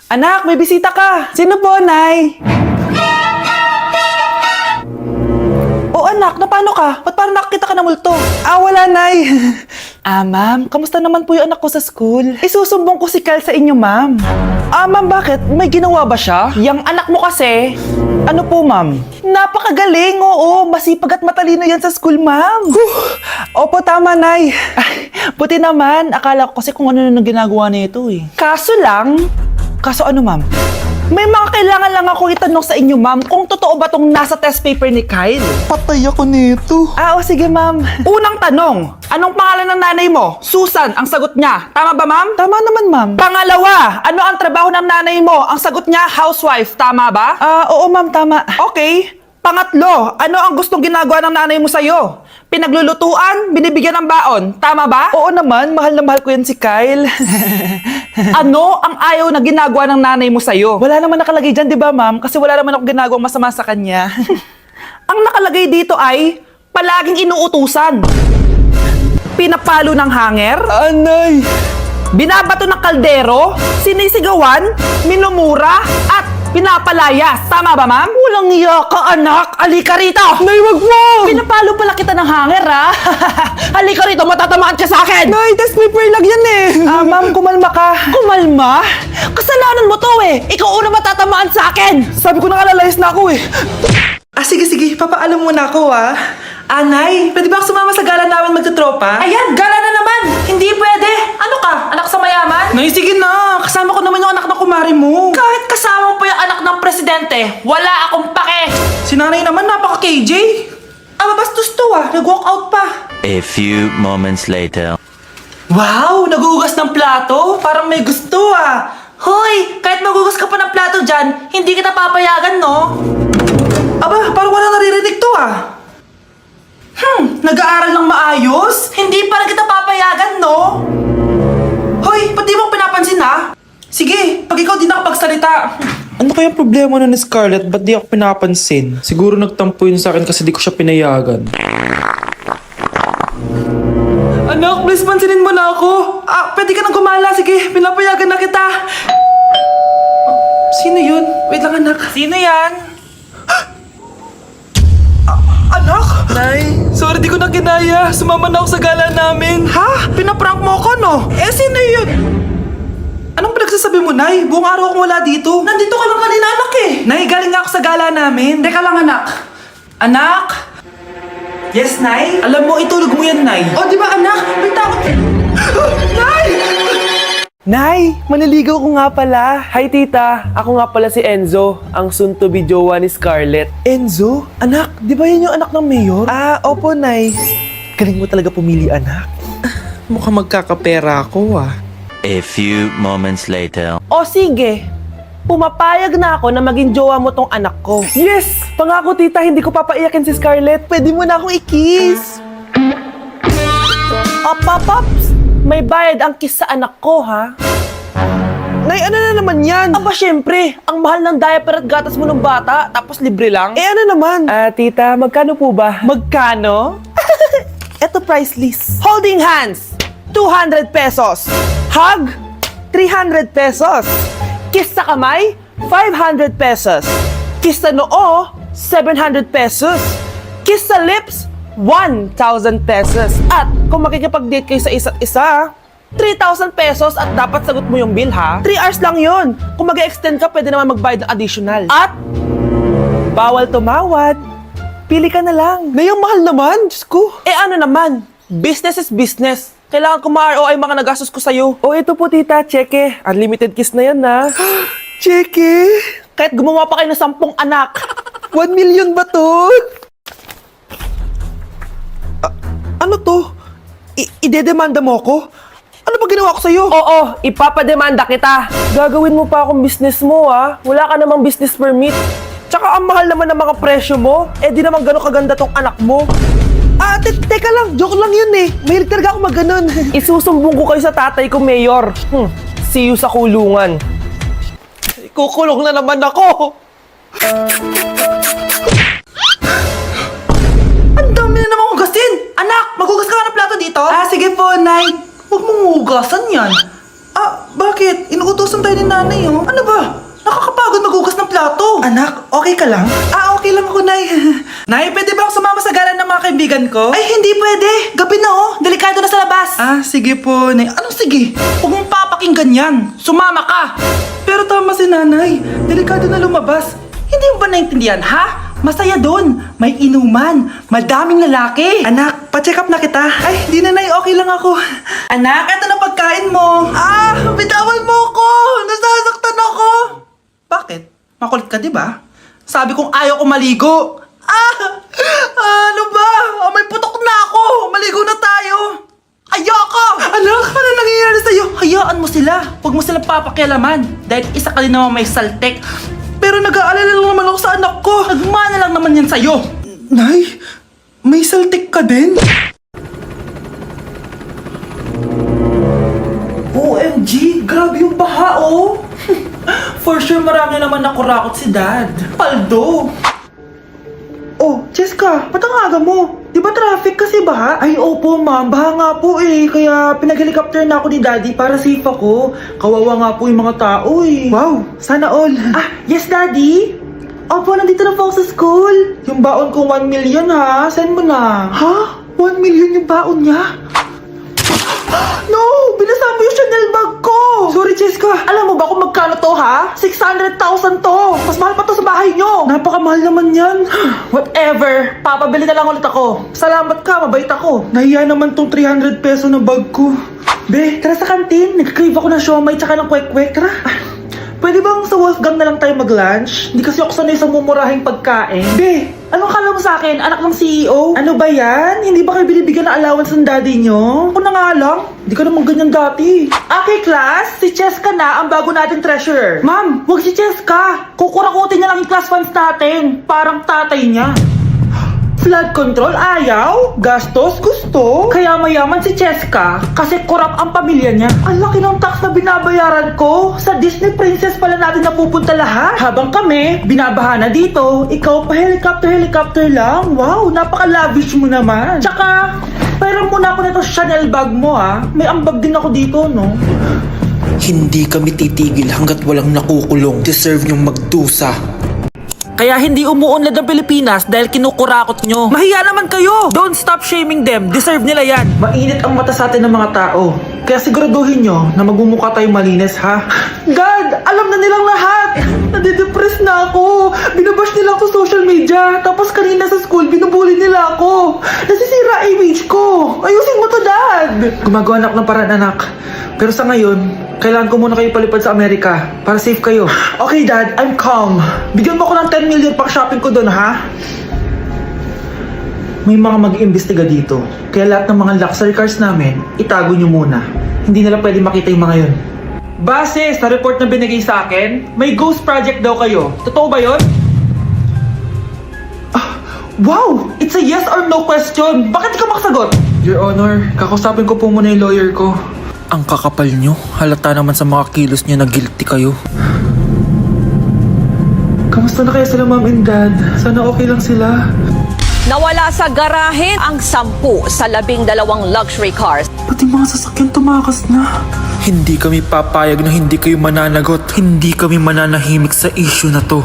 Anak, may bisita ka. Sino po, Nay? Oh, anak, napano ka? Ba't parang nakakita ka na multo? Wala, Nay. Ma'am, kamusta naman po yung anak ko sa school? Isusumbong ko si Kyle sa inyo, ma'am. Ma'am, bakit? May ginawa ba siya? Yang anak mo kasi. Ano po, ma'am? Napakagaling, oo. Masipag at matalino yan sa school, ma'am. Opo, tama, Nay. Ay, buti naman. Akala ko kasi kung ano na ginagawa nito eh. Kaso ano, ma'am? May mga kailangan lang ako itanong sa inyo, ma'am, kung totoo ba tong nasa test paper ni Kyle. Patay ako nito. Sige, ma'am. Unang tanong, anong pangalan ng nanay mo? Susan, ang sagot niya. Tama ba, ma'am? Tama naman, ma'am. Pangalawa, ano ang trabaho ng nanay mo? Ang sagot niya, housewife. Tama ba? Oo, ma'am, tama. Okay. Pangatlo, ano ang gustong ginagawa ng nanay mo sa'yo? Pinaglulutuan, binibigyan ng baon. Tama ba? Oo naman, mahal na mahal ko yan si Kyle. Ano ang ayaw na ginagawa ng nanay mo sa'yo? Wala naman nakalagay dyan, di ba, ma'am? Kasi wala naman ako ginagawang masama sa kanya. Ang nakalagay dito ay palaging inuutusan. Pinapalo ng hanger. Anay! Binabato ng kaldero. Sinisigawan. Minumura. At pinapalayas. Tama ba, ma'am? Walang iya ka, anak. Halika rito. Nay, wag mo! Pinapalo pala kita ng hanger, ha? Halika rito, matatamaan ka sa akin. Nay, test paper lang yan eh. Ma'am, kumalma ka. Kumalma? Kasalanan mo to eh. Ikaw una matatamaan sa akin. Sabi ko na lalayas na ako eh. Sige, papaalam muna ako Nay, pwede ba ako sumama sa gala namin magtutropa? Ayan, gala na naman. Hindi pwede. Ano ka? Anak sa mayaman? Nay, sige na. Kasama ko naman yung anak ng kumari mo. Kahit kasama mo pa yung anak ng presidente, wala akong pake. Si nanay naman, napaka-KJ. Mabastos to nag-walk out pa. A few moments later. Wow, nagugas ng plato. Parang may gusto Hoy, kahit magugas ka pa ng plato dyan, hindi kita papayagan, no? Parang wala naririnig to Nag-aaral ng maayos? Hindi pa rin kita papayagan, no? Hoy, ba't di mo pinapansin Sige, pag ikaw di nakapagsalita. Ano kaya problema na ni Scarlett? Ba't di ako pinapansin? Siguro nagtampo yun sa akin kasi di ko siya pinayagan. Anak, please pansinin mo na ako. Pwede ka nang gumala. Sige, pinapayagan na kita. Sino yun? Wait lang, anak. Sino yan? Anak? Nay, sorry di ko na kinaya. Sumama na ako sa gala namin. Pinaprank mo ako, no? Sino yun? Anong pinagsasabi mo, Nay? Buong araw akong wala dito. Nandito ka lang kanina, anak Nay, galing nga ako sa gala namin. Teka lang, anak. Anak? Yes, Nay? Alam mo, itulog mo yan, Nay. Di ba, anak? May takot. Nay! Nay, maniligaw ko nga pala. Hi, tita. Ako nga pala si Enzo, ang soon-to-be jowa ni Scarlett. Enzo? Anak, di ba yan yung anak ng mayor? Opo, Nay. Galing mo talaga pumili, anak. Mukhang magkakapera ako, A few moments later. O sige, pumapayag na ako na maging jowa mo tong anak ko. Yes! Pangako, tita, hindi ko papaiyakin si Scarlett. Pwede mo na akong i-kiss. Pops! May bayad ang kiss sa anak ko, ha? Nay, ano na naman yan? Syempre, ang mahal ng diaper at gatas mo ng bata, tapos libre lang. Ano naman? Tita, magkano po ba? Magkano? Eto price list. Holding hands, 200 pesos. Hug, 300 pesos. Kiss sa kamay, 500 pesos. Kiss sa noo, 700 pesos. Kiss sa lips, 1,000 pesos. At kung makikipag-date kayo sa isa't isa, 3,000 pesos at dapat sagot mo yung bill, ha? 3 hours lang yun. Kung mag-extend ka, pwede naman magbayad ng additional. At bawal tumawad. Pili ka na lang. Nay, ang mahal naman. Diyos ko. Ano naman? Business is business. Kailangan ko ma-ROI mga nagastos ko sa'yo. Ito po, tita. Cheque. Unlimited kiss na yan, na. Cheque. Kahit gumawa pa kayo ng 10 anak. 1 million ba to? Ano to? Idedemanda mo ako? Ano ba ginawa ko sa'yo? Oo, ipapademanda kita. Gagawin mo pa akong business mo, ha? Wala ka namang business permit. Tsaka ang mahal naman ng mga presyo mo. Di naman gano'ng kaganda tong anak mo. Teka lang. Joke lang yun eh. Mahilig talaga ako maganon. Isusumbong ko kayo sa tatay ko, Mayor. See you sa kulungan. Kukulong na naman ako. Ang dami na naman hugasin. Anak, maghugas ka nga ng plato dito? Sige po, Nay. Huwag mong hugasan yan. Bakit? Inuutosan tayo ni nanay, Ano ba? plato. Anak, okay ka lang? Okay lang ako, Nay. Nay, pwede ba ako sumama sa gala ng mga kaibigan ko? Ay, hindi pwede. Gabi na oh. Delikado na sa labas. Sige po, Nay. Anong sige? Huwag mong papakinggan yan. Sumama ka. Pero tama si Nanay. Delikado na lumabas. Hindi mo ba naintindihan, ha? Masaya doon. May inuman. Madaming lalaki. Anak, pa-check up na kita. Ay, di na, Nay. Okay lang ako. Anak, eto na pagkain mo. Bitawan mo ako. Nasasaktan ako. Bakit? Makulit ka, di ba? Sabi kong ayaw ko maligo. Ano ba? May putok na ako. Maligo na tayo. Ayoko! Anak, ano nangyayari sa'yo? Hayaan mo sila. Huwag mo silang papakialaman. Dahil isa ka din naman may saltek. Pero nag-aalala lang naman ako sa anak ko. Nagmana lang naman yan sa'yo. Nay, may saltik ka din? OMG, grabe yung baha, oh. For sure, marami naman nakurakot si Dad. Paldo. Oh, Cheska, ba't ang aga mo? Di ba traffic kasi baha? Ay, opo ma'am, baha nga po eh. Kaya pinag-helicopter na ako ni Daddy para safe ako. Kawawa nga po yung mga tao eh. Wow, sana all. Yes Daddy? Opo, nandito na po ako sa school. Yung baon ko 1 million ha, send mo na. Ha? 1 million yung baon niya? No! Binasa mo yung Chanel bag ko! Sorry, Cheska. Alam mo ba kung magkano to, ha? 600,000 to! Mas mahal pa to sa bahay nyo! Napakamahal naman yan. Whatever. Papabili na lang ulit ako. Salamat ka, mabait ako. Nahiya naman tong 300 peso na bag ko. Be, tara sa kantin. Nag-crave ako ng siomay tsaka ng kwek-kwek. Tara. Pwede bang sa Wolfgang na lang tayo mag-lunch? Hindi kasi ako sanay sa mumurahing pagkain. Be, anong kala mo sa akin? Anak ng CEO? Ano ba yan? Hindi ba kayo binibigyan ng allowance ng daddy nyo? Ako na nga lang. Hindi ka naman ganyan dati. Okay, class. Si Cheska na ang bago nating treasurer. Ma'am, wag si Cheska. Kukurakutin niya lang yung class funds natin. Parang tatay niya. Flood control, ayaw. Gastos, gusto. Kaya mayaman si Cheska kasi korap ang pamilya niya. Ang laki ng tax na binabayaran ko. Sa Disney Princess pala natin napupunta lahat. Habang kami, binabaha na dito. Ikaw pa helicopter lang. Wow, napaka-lavish mo naman. Tsaka, pera muna ako nito Chanel bag mo ha. May ambag din ako dito, no? Hindi kami titigil hanggat walang nakukulong. Deserve niyong magdusa. Kaya hindi umuunlad ang Pilipinas dahil kinukurakot nyo. Mahiya naman kayo! Don't stop shaming them. Deserve nila yan. Mainit ang mata sa atin ng mga tao. Kaya siguraduhin nyo na magmumukha tayo malinis, ha? God! Alam na nilang lahat! Nadidepress na ako! Binabash nila ako social media. Tapos kanina sa school, binubuli nila ako. Nasisira image ko. Ayusin mo to, Dad! Gumagawa na ako ng paraan, anak. Pero sa ngayon, kailangan ko muna kayo palipad sa Amerika para safe kayo. Okay, Dad, I'm calm. Bigyan mo ko ng 10 million pang shopping ko doon, ha? May mga mag-iimbestiga dito. Kaya lahat ng mga luxury cars namin, itago nyo muna. Hindi nila pwede makita yung mga yun. Base sa report na binigay sa akin, may ghost project daw kayo. Totoo ba yun? Wow! It's a yes or no question. Bakit di ka makasagot? Your Honor, kakusapin ko po muna yung lawyer ko. Ang kakapal nyo. Halata naman sa mga kilos nyo na guilty kayo. Kamusta na kaya sila, Mom and Dad? Sana okay lang sila. Nawala sa garahe ang 10 sa 12 luxury cars. Pati mga sasakyan tumakas na. Hindi kami papayag na hindi kayo mananagot. Hindi kami mananahimik sa issue na to.